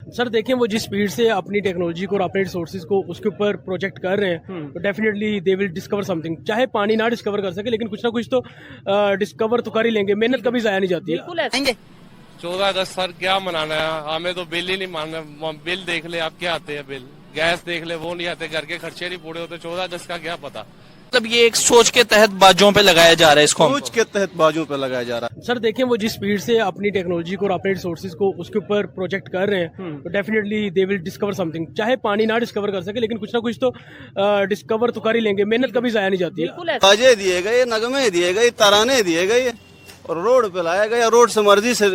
Sir देखें वो जिस स्पीड से अपनी टेक्नोलॉजी को और अपने रिसोर्सेज को उसके ऊपर प्रोजेक्ट कर रहे हैं तो definitely they will discover something. चाहे पानी ना डिस्कवर कर सके लेकिन कुछ ना कुछ तो डिस्कवर तो कर ही लेंगे। मेहनत कभी जाया नहीं जाती है। 14 अगस्त सर क्या मनाना है, हमें तो बिल ही नहीं मानना। बिल देख ले आप, क्या आते हैं बिल, गैस देख ले वो नहीं आते, घर के खर्चे नहीं पूरे होते। 14 अगस्त का क्या पता। मतलब ये एक सोच के तहत बाजों पे लगाया जा रहा है इसको, सोच के तहत बाजों पे लगाया जा रहा है। सर देखें वो जिस स्पीड से अपनी टेक्नोलॉजी को और अपने रिसोर्सेज को उसके ऊपर प्रोजेक्ट कर रहे हैं तो definitely they will discover something. चाहे पानी ना डिस्कवर कर सके लेकिन कुछ ना कुछ तो डिस्कवर तो कर ही लेंगे। मेहनत कभी जाया नहीं जाती है। बाजे दिए गए, नगमे दिए गए, तराने दिए गए और रोड पे लाया गया। रोड से मर्जी से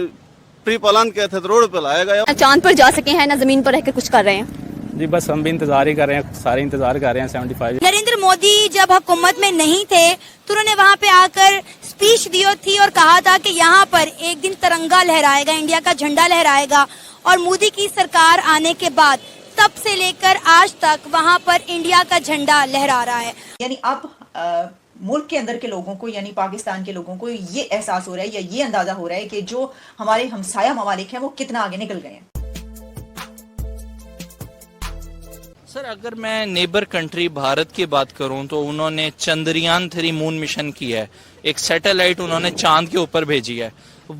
प्री प्लान के तहत रोड पे लाया गया। चांद पर जा सके हैं ना जमीन पर रहकर कुछ कर रहे हैं। जी बस हम भी इंतजार ही कर रहे हैं, सारे इंतजार कर रहे हैं। 75 नरेंद्र मोदी जब हुकूमत में नहीं थे तो उन्होंने वहाँ पे आकर स्पीच दी थी और कहा था कि यहाँ पर एक दिन तिरंगा लहराएगा, इंडिया का झंडा लहराएगा। और मोदी की सरकार आने के बाद तब से लेकर आज तक वहाँ पर इंडिया का झंडा लहरा रहा है। यानी अब मुल्क के अंदर के लोगों को यानी पाकिस्तान के लोगों को ये एहसास हो रहा है या ये अंदाजा हो रहा है कि जो हमारे हमसाया ममालिक हैं वो कितना आगे निकल गए हैं। सर अगर मैं नेबर कंट्री भारत की बात करूं तो उन्होंने चंद्रयान 3 मून मिशन किया है, एक सैटेलाइट उन्होंने चांद के ऊपर भेजी है।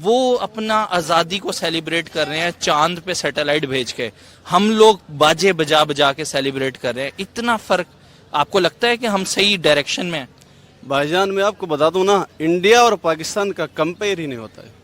वो अपना आज़ादी को सेलिब्रेट कर रहे हैं चांद पे सैटेलाइट भेज के। हम लोग बाजे बजा बजा के सेलिब्रेट कर रहे हैं। इतना फर्क आपको लगता है कि हम सही डायरेक्शन में हैं? भाईजान मैं आपको बता दूं ना, इंडिया और पाकिस्तान का कंपेयर ही नहीं होता है।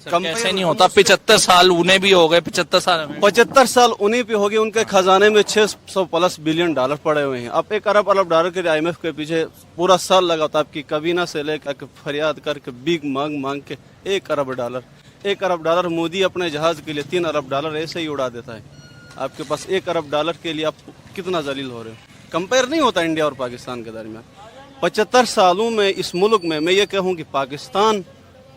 कैसे नहीं होता? 75 साल उन्हें भी हो गए, 75 साल उन्हीं पे हो गए। उनके खजाने में 600+ बिलियन डॉलर पड़े हुए हैं। अब 1 अरब डॉलर के IMF के पीछे पूरा साल लगा था आपकी कबीना से लेकर फरियाद करके भीख मांग के 1 अरब डॉलर। 1 अरब डॉलर मोदी अपने जहाज के लिए 3 अरब डॉलर ऐसे ही उड़ा देता है। आपके पास 1 अरब डॉलर के लिए आप कितना जलील हो रहे हो। कंपेयर नहीं होता इंडिया और पाकिस्तान के दरमियान। 75 सालों में इस मुल्क में मैं ये कहूँ कि पाकिस्तान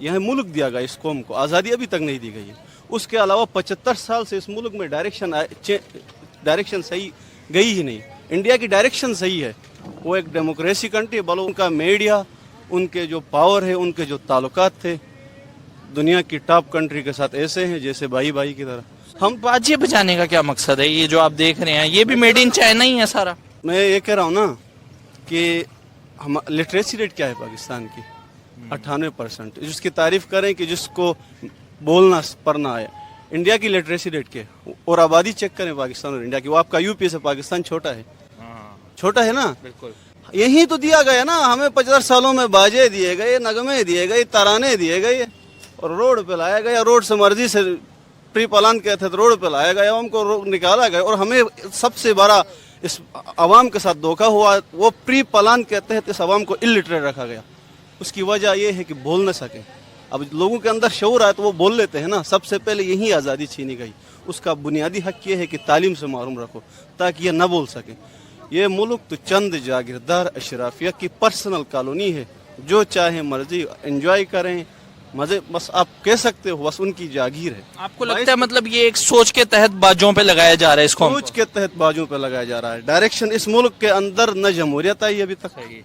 यह मुल्क दिया गया, इस कौम को आज़ादी अभी तक नहीं दी गई है। उसके अलावा 75 साल से इस मुल्क में डायरेक्शन सही गई ही नहीं। इंडिया की डायरेक्शन सही है, वो एक डेमोक्रेसी कंट्री। बलो उनका मीडिया, उनके जो पावर है, उनके जो ताल्लुकात थे दुनिया की टॉप कंट्री के साथ ऐसे हैं जैसे भाई भाई की तरह। हम बाजे बजाने का क्या मकसद है? ये जो आप देख रहे हैं ये भी मेड इन चाइना ही है सारा। मैं ये कह रहा हूँ ना कि हम लिटरेसी रेट क्या है पाकिस्तान की 98%, जिसकी तारीफ करें कि जिसको बोलना पढ़ना आए। इंडिया की लिटरेसी रेट के और आबादी चेक करें पाकिस्तान और इंडिया की, वो आपका यूपी से पाकिस्तान छोटा है। छोटा है ना, बिल्कुल। यही तो दिया गया ना हमें। 50 सालों में बाजे दिए गए, नगमे दिए गए, तराने दिए गए और रोड पे लाया गया। रोड से मर्जी से प्री प्लान के तहत रोड पे लाया गया, हमको निकाला गया। और हमें सबसे बड़ा इस अवाम के साथ धोखा हुआ, वो प्री प्लान के तहत इस अवाम को इलिटरेट रखा गया। उसकी वजह यह है कि बोल न सके। अब लोगों के अंदर शऊर आए तो वो बोल लेते हैं ना। सबसे पहले यही आज़ादी छीनी गई। उसका बुनियादी हक ये है कि तालीम से महरूम रखो ताकि ये न बोल सके। ये मुल्क तो चंद जागीरदार अशराफिया की पर्सनल कॉलोनी है, जो चाहे मर्जी एंजॉय करें, मजे बस आप कह सकते हो, बस उनकी जागीर है। आपको लगता है मतलब ये एक सोच के तहत बाजों पे लगाया जा रहा है इसको? सोच के तहत बाजों पे लगाया जा रहा है। डायरेक्शन इस मुल्क के अंदर न जमहूरियत आई अभी तक,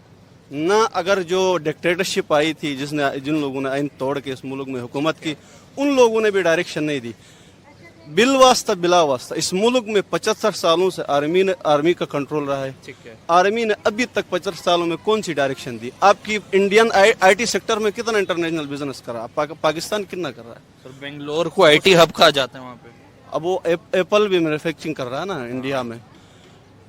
ना अगर जो डिक्टेटरशिप आई थी जिन लोगों ने आइन तोड़ के इस मुल्क में हुकूमत की, उन लोगों ने भी डायरेक्शन नहीं दी। बिल वास्ता बिला वास्ता इस मुल्क में 75 सालों से आर्मी का कंट्रोल रहा है। आर्मी ने अभी तक 75 सालों में कौन सी डायरेक्शन दी? आपकी इंडियन IT सेक्टर में कितना इंटरनेशनल बिजनेस कर रहा है? पाकिस्तान कितना कर रहा है? सर बेंगलोर को IT हब कहा जाता है वहाँ पे। अब वो एप्पल भी मैन्युफैक्चरिंग कर रहा है ना इंडिया में।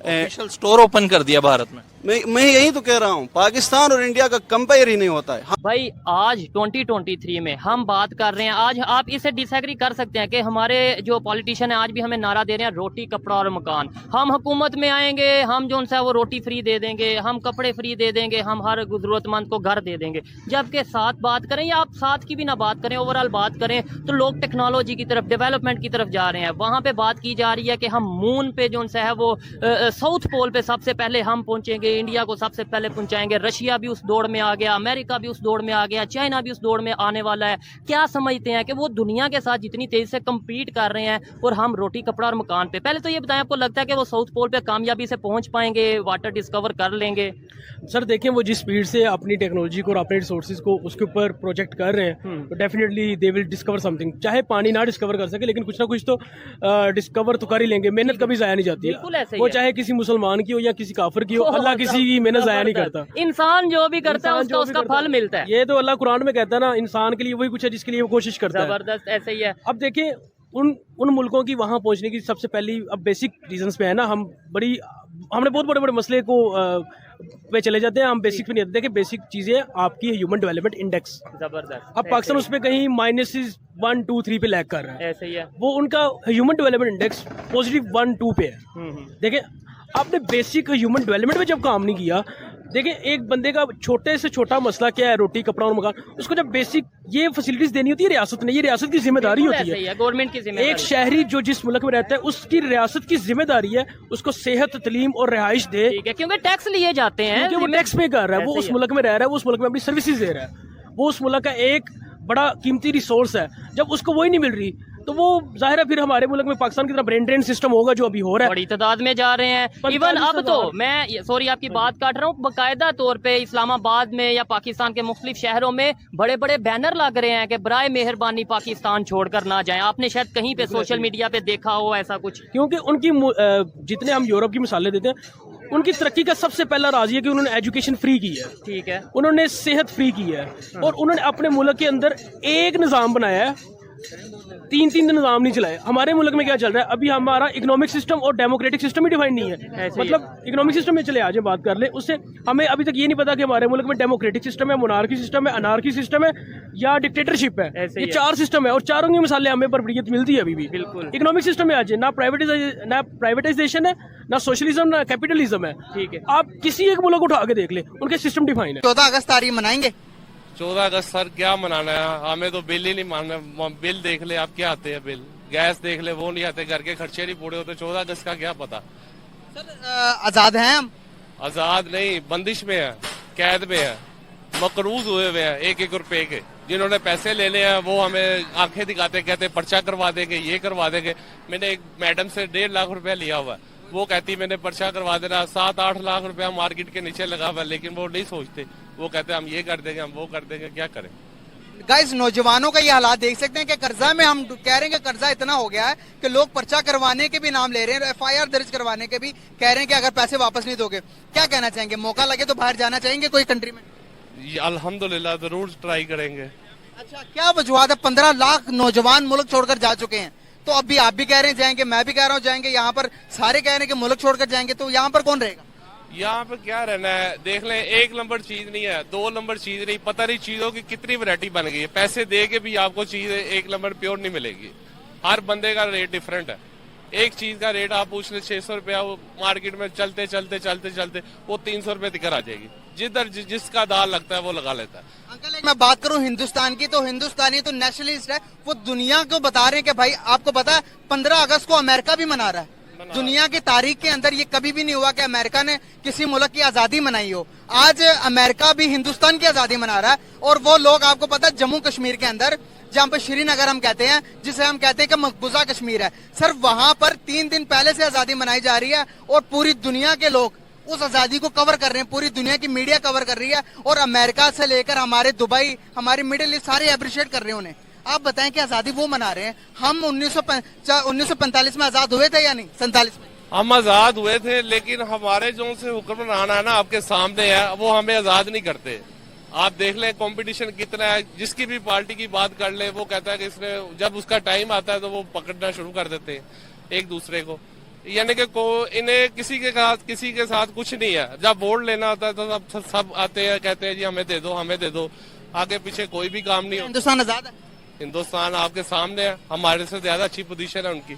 ऑफिशियल स्टोर ओपन कर दिया भारत में। मैं यही तो कह रहा हूँ, पाकिस्तान और इंडिया का कंपेयर ही नहीं होता है। भाई आज 2023 में हम बात कर रहे हैं, आज आप इसे डिसएग्री कर सकते हैं कि हमारे जो पॉलिटिशियन है आज भी हमें नारा दे रहे हैं रोटी कपड़ा और मकान। हम हुकूमत में आएंगे, हम जो है वो रोटी फ्री दे देंगे, हम कपड़े फ्री दे देंगे, हम हर जरूरतमंद को घर दे देंगे। जबकि साथ बात करें या आप साथ की भी ना बात करें, ओवरऑल बात करें तो लोग टेक्नोलॉजी की तरफ, डेवलपमेंट की तरफ जा रहे हैं। वहाँ पे बात की जा रही है कि हम मून पे जो है वो साउथ पोल पे सबसे पहले हम पहुंचेंगे, इंडिया को सबसे पहले पहुंचाएंगे। रशिया भी उस दौड़ में आ गया, अमेरिका भी उस दौड़ में आ गया, चाइना भी उस दौड़ में आने वाला है। क्या समझते हैं कि वो दुनिया के साथ जितनी तेजी से कम्पीट कर रहे हैं और हम रोटी कपड़ा और मकान पे? पहले तो ये बताएं, आपको लगता है कि वो साउथ पोल पे कामयाबी से पहुंच पाएंगे, वाटर डिस्कवर कर लेंगे? सर देखें, वो जिस स्पीड से अपनी टेक्नोलॉजी को और अपने रिसोर्सेज को उसके ऊपर प्रोजेक्ट कर रहे हैं तो definitely they will discover something. चाहे पानी ना डिस्कवर कर सके लेकिन कुछ ना कुछ तो डिस्कवर तो कर ही लेंगे। मेहनत कभी जाया नहीं जाती बिल्कुल ऐसे है, ही वो है। चाहे किसी मुसलमान की हो या किसी काफिर की हो, अल्लाह किसी की मेहनत जाया नहीं करता। इंसान जो भी करता है इंसान उसका जो भी उसका करता फल मिलता है। ये तो अल्लाह कुरान में कहता है ना, इंसान के लिए वही कुछ है जिसके लिए वो कोशिश करता है। जबरदस्त, ऐसे ही है। अब देखिए, उन मुल्कों की वहां पहुंचने की सबसे पहली अब बेसिक रीजंस पे है ना, हमने बहुत बड़े बड़े मसले को पे चले जाते हैं, हम बेसिक पे नहीं आते। देखिए बेसिक चीजें आपकी ह्यूमन डेवलपमेंट इंडेक्स, जबरदस्त। अब पाकिस्तान उस पे कहीं -1, 2, 3 पे लैग कर रहा है। ऐसे ही है। वो उनका ह्यूमन डेवलपमेंट इंडेक्स +1, 2 पे है। देखिए आपने बेसिक ह्यूमन डेवलपमेंट में जब काम नहीं किया, देखिए एक बंदे का छोटे से छोटा मसला क्या है, रोटी कपड़ा और मकान, उसको जब बेसिक ये फैसिलिटीज देनी होती है रियासत ने, ये रियासत की जिम्मेदारी होती है, गवर्नमेंट की जिम्मेदारी। एक शहरी जो जिस मुल्क में रहता है उसकी रियासत की जिम्मेदारी है उसको सेहत, तलीम और रिहाइश दे, ठीक है, क्योंकि टैक्स लिए जाते हैं, क्योंकि वो टैक्स पे कर रहा है, वो उस मुल्क में रह रहा है, वो उस मुल्क में अपनी सर्विसेज दे रहा है, वो उस मुल्क का एक बड़ा कीमती रिसोर्स है। जब उसको वही नहीं मिल रही तो वो जाहिर है फिर हमारे मुल्क में पाकिस्तान की तरह ब्रेन ड्रेन सिस्टम होगा जो अभी हो रहा है। बड़ी तादाद में जा रहे हैं। इवन अब तो मैं सॉरी आपकी बात काट रहा हूँ, बाकायदा तौर पे इस्लामाबाद में या पाकिस्तान के मुख्तलिफ शहरों में बड़े बड़े बैनर लग रहे हैं कि बराए मेहरबानी पाकिस्तान छोड़कर ना जाएं। आपने शायद कहीं पे सोशल मीडिया पे देखा हो ऐसा कुछ? क्योंकि उनकी जितने हम यूरोप की मिसालें देते हैं, उनकी तरक्की का सबसे पहला राज ये कि उन्होंने एजुकेशन फ्री की है, ठीक है, उन्होंने सेहत फ्री की है, और उन्होंने अपने मुल्क के अंदर एक निज़ाम बनाया है, तीन निज़ाम नहीं चलाए। हमारे मुल्क में क्या चल रहा है अभी, हमारा इकोनॉमिक सिस्टम और डेमोक्रेटिक सिस्टम ही डिफाइन नहीं है। मतलब इकोनॉमिक सिस्टम में चले आज बात कर ले, उससे हमें अभी तक ये नहीं पता कि हमारे मुल्क में डेमोक्रेटिक सिस्टम है, मोनार्की सिस्टम है, अनार्की सिस्टम है या डिक्टेटरशिप है। ये 4 सिस्टम है और चारों की मिसालें हमें बर्बरियत मिलती है अभी भी। बिल्कुल इकोनॉमिक सिस्टम में आज ना प्राइवेटाइजेशन है, ना सोशलिज्म, ना कैपिटलिज्म है। ठीक है, आप किसी एक मुल्क उठा के देख ले, उनके सिस्टम डिफाइन है। 14 अगस्त तारीख मनाएंगे? 14 अगस्त सर क्या मनाना है, हमें तो बिल ही नहीं मानना। बिल देख ले आप, क्या आते हैं बिल, गैस देख ले वो नहीं आते, घर के खर्चे नहीं पूरे होते। 14 अगस्त का क्या पता। सर आजाद हैं हम? आजाद नहीं, बंदिश में है, कैद में है, मकरूज हुए हुए हैं 1-1 रुपए के। जिन्होंने पैसे लेने हैं वो हमें आंखें दिखाते, कहते पर्चा करवा देंगे, ये करवा देंगे। मैंने एक मैडम से 1.5 लाख रुपया लिया हुआ है, वो कहती मैंने पर्चा करवा देना। 7-8 लाख रुपया मार्केट के नीचे लगा हुआ है, लेकिन वो नहीं सोचते, वो कहते हम ये कर देंगे, हम वो कर देंगे। क्या करें गाइस, नौजवानों का ये हालात देख सकते हैं कि कर्जा में हम कह रहे हैं कि कर्जा इतना हो गया है कि लोग पर्चा करवाने के भी नाम ले रहे हैं, FIR दर्ज करवाने के भी कह रहे हैं कि अगर पैसे वापस नहीं दोगे। क्या कहना चाहेंगे, मौका लगे तो बाहर जाना चाहेंगे कोई कंट्री में? अल्हम्दुलिल्लाह जरूर ट्राई करेंगे। अच्छा, क्या वजूहत है? 15 लाख नौजवान मुल्क छोड़कर जा चुके हैं, तो अभी आप भी कह रहे हैं जाएंगे, मैं भी कह रहा हूँ जाएंगे, यहाँ पर सारे कह रहे हैं कि मुल्क छोड़कर जाएंगे, तो यहाँ पर कौन रहेगा? यहाँ पे क्या रहना है, देख लें, 1 नंबर चीज नहीं है, 2 नंबर चीज नहीं, पता नहीं चीजों की कितनी वैरायटी बन गई है। पैसे दे के भी आपको चीज 1 नंबर प्योर नहीं मिलेगी, हर बंदे का रेट डिफरेंट है। एक चीज का रेट आप पूछ ले 600 रुपया, वो मार्केट में चलते चलते वो 300 रुपये दिखर आ जाएगी। जिधर जिसका दाल लगता है वो लगा लेता है। अंकल मैं बात करूं हिंदुस्तान की, तो हिंदुस्तानी तो नेशनलिस्ट है, वो दुनिया को बता रहे हैं कि भाई आपको पता है 15 अगस्त को अमेरिका भी मना रहा है। दुनिया की तारीख के अंदर ये कभी भी नहीं हुआ कि अमेरिका ने किसी मुल्क की आजादी मनाई हो। आज अमेरिका भी हिंदुस्तान की आजादी मना रहा है, और वो लोग आपको पता है जम्मू कश्मीर के अंदर जहाँ पे श्रीनगर हम कहते हैं, जिसे हम कहते हैं कि मकबूजा कश्मीर है, सर वहां पर 3 दिन पहले से आजादी मनाई जा रही है, और पूरी दुनिया के लोग उस आजादी को कवर कर रहे हैं, पूरी दुनिया की मीडिया कवर कर रही है, और अमेरिका से लेकर हमारे दुबई, हमारे मिडिल ईस्ट सारे अप्रिशिएट कर रहे हैं उन्हें। आप बताएं कि आजादी वो मना रहे हैं, हम 1945 में आजाद हुए थे या नहीं? 47 में हम आजाद हुए थे, लेकिन हमारे जो से हुक्मरान है ना आपके सामने है, वो हमें आजाद नहीं करते। आप देख लें कंपटीशन कितना है, जिसकी भी पार्टी की बात कर ले वो कहता है कि इसने, जब उसका टाइम आता है तो वो पकड़ना शुरू कर देते हैं एक दूसरे को, यानी कि इन्हें किसी के साथ कुछ नहीं है। जब वोट लेना होता है तो सब आते हैं, कहते हैं जी हमें दे दो, आगे पीछे कोई भी काम नहीं होता। हिंदुस्तान आजाद है, हिंदुस्तान आपके सामने है, हमारे से ज्यादा अच्छी पोजीशन है उनकी।